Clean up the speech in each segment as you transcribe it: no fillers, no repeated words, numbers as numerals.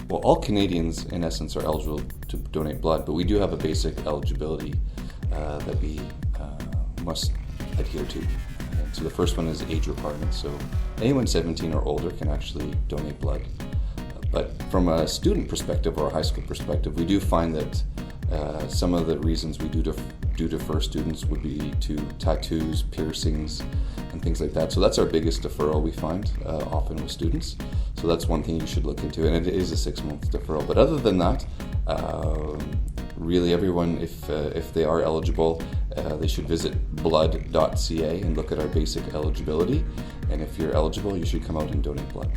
Well, all Canadians, in essence, are eligible to donate blood, but we do have a basic eligibility that we must adhere to. And so the first one is age requirements. So anyone 17 or older can actually donate blood. But from a student perspective or a high school perspective, we do find that some of the reasons we do defer students would be to tattoos, piercings, and things like that. So that's our biggest deferral we find often with students. So that's one thing you should look into, and it is a 6-month deferral. But other than that, really everyone, if they are eligible, they should visit blood.ca and look at our basic eligibility. And if you're eligible, you should come out and donate blood.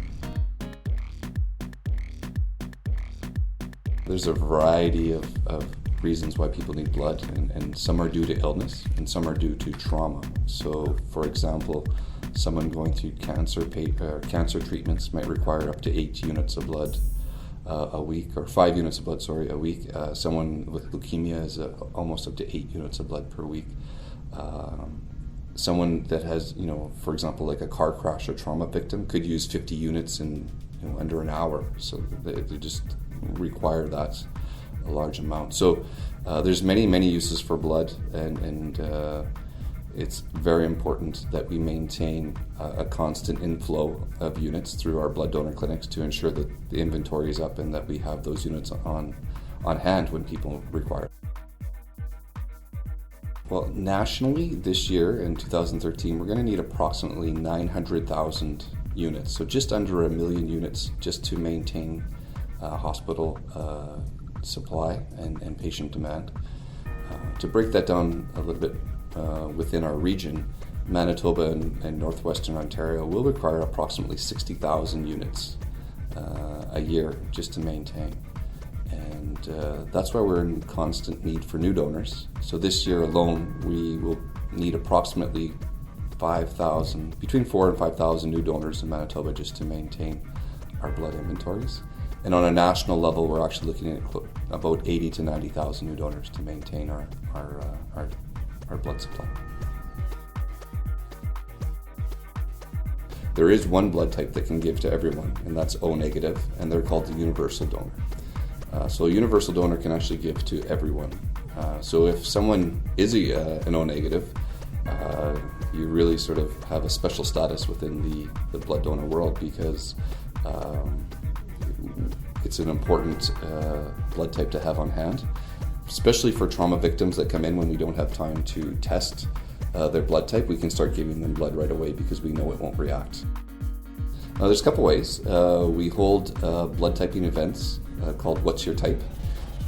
There's a variety of reasons why people need blood, and some are due to illness and some are due to trauma. So, for example, someone going through cancer treatments might require up to 8 units of blood a week, or 5 units of blood, a week. Someone with leukemia is almost up to 8 units of blood per week. Someone that has, for example, like a car crash or trauma victim could use 50 units in under an hour. So they just require that a large amount. So there's many uses for blood, and it's very important that we maintain a constant inflow of units through our blood donor clinics to ensure that the inventory is up and that we have those units on hand when people require it. Well, nationally this year in 2013, we're going to need approximately 900,000 units, so just under 1 million units just to maintain hospital supply and patient demand. To break that down a little bit within our region, Manitoba and northwestern Ontario will require approximately 60,000 units a year just to maintain. And that's why we're in constant need for new donors. So this year alone, we will need approximately between 4,000 and 5,000 new donors in Manitoba just to maintain our blood inventories. And on a national level, we're actually looking at about 80 to 90,000 new donors to maintain our blood supply. There is one blood type that can give to everyone, and that's O negative, and they're called the universal donor. So a universal donor can actually give to everyone. So if someone is an O negative, you really sort of have a special status within the blood donor world, because it's an important blood type to have on hand, especially for trauma victims that come in when we don't have time to test their blood type. We can start giving them blood right away because we know it won't react. There's a couple ways. We hold blood typing events called What's Your Type?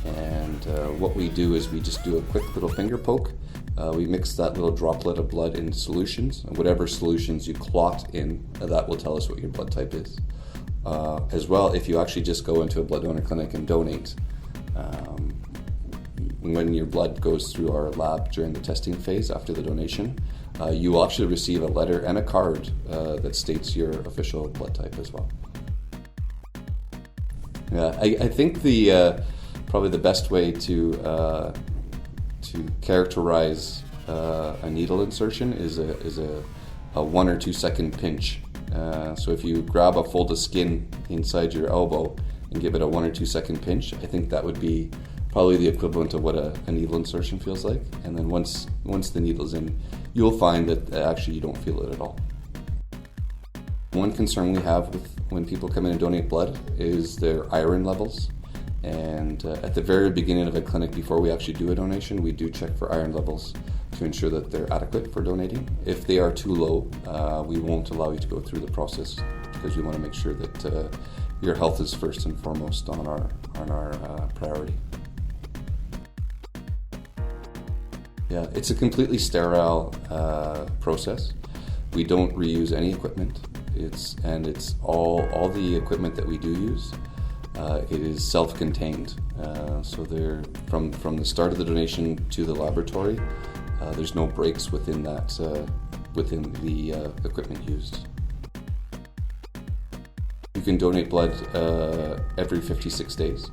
And what we do is we just do a quick little finger poke. We mix that little droplet of blood in solutions, and whatever solutions you clot in, that will tell us what your blood type is. As well, if you actually just go into a blood donor clinic and donate, when your blood goes through our lab during the testing phase after the donation, you will actually receive a letter and a card that states your official blood type as well. Yeah, I think probably the best way to characterize a needle insertion is a 1 or 2 second pinch. So if you grab a fold of skin inside your elbow and give it a 1 or 2 second pinch, I think that would be probably the equivalent of what a needle insertion feels like. And then once the needle's in, you'll find that actually you don't feel it at all. One concern we have when people come in and donate blood is their iron levels. And at the very beginning of a clinic, before we actually do a donation, we do check for iron levels to ensure that they're adequate for donating. If they are too low, we won't allow you to go through the process, because we want to make sure that your health is first and foremost on our priority. Yeah, it's a completely sterile process. We don't reuse any equipment. It's all the equipment that we do use. It is self-contained, so they're from the start of the donation to the laboratory. There's no breaks within that within the equipment used. You can donate blood every 56 days.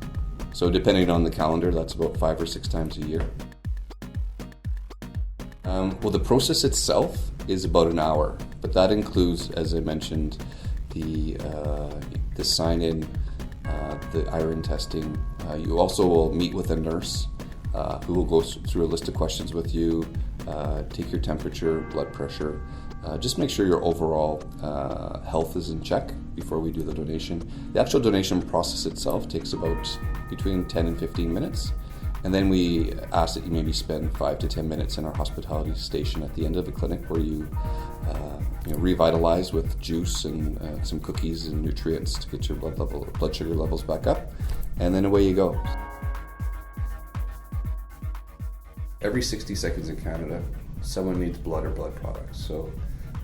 So depending on the calendar, that's about 5 or 6 times a year. Well, the process itself is about an hour, but that includes, as I mentioned, the sign-in, the iron testing. You also will meet with a nurse who will go through a list of questions with you, take your temperature, blood pressure, just make sure your overall health is in check before we do the donation. The actual donation process itself takes about between 10 and 15 minutes. And then we ask that you maybe spend 5 to 10 minutes in our hospitality station at the end of the clinic where you revitalize with juice and some cookies and nutrients to get your blood sugar levels back up. And then away you go. Every 60 seconds in Canada, someone needs blood or blood products. So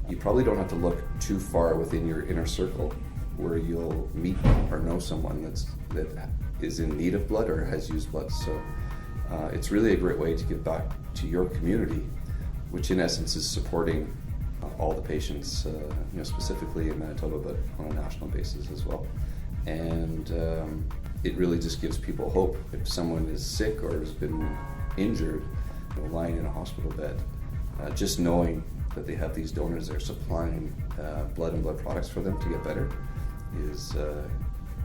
you probably don't have to look too far within your inner circle where you'll meet or know someone that is in need of blood or has used blood. So it's really a great way to give back to your community, which in essence is supporting all the patients, specifically in Manitoba, but on a national basis as well. And it really just gives people hope. If someone is sick or has been injured, lying in a hospital bed, just knowing that they have these donors there supplying blood and blood products for them to get better is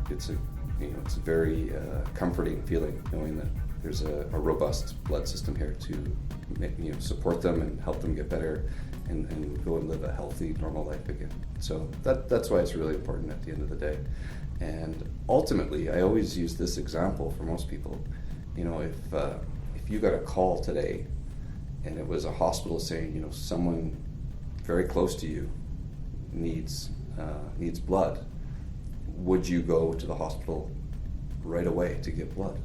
it's a very comforting feeling, knowing that there's a robust blood system here to support them and help them get better and go and live a healthy, normal life again. So that's why it's really important at the end of the day. And ultimately, I always use this example for most people. If you got a call today and it was a hospital saying, someone very close to you needs blood, would you go to the hospital right away to get blood?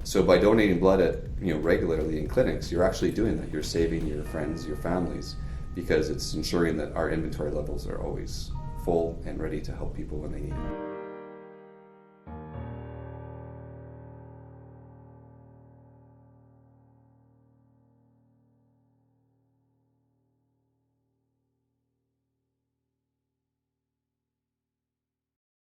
So by donating blood regularly in clinics, you're actually doing that. You're saving your friends, your families, because it's ensuring that our inventory levels are always full and ready to help people when they need it.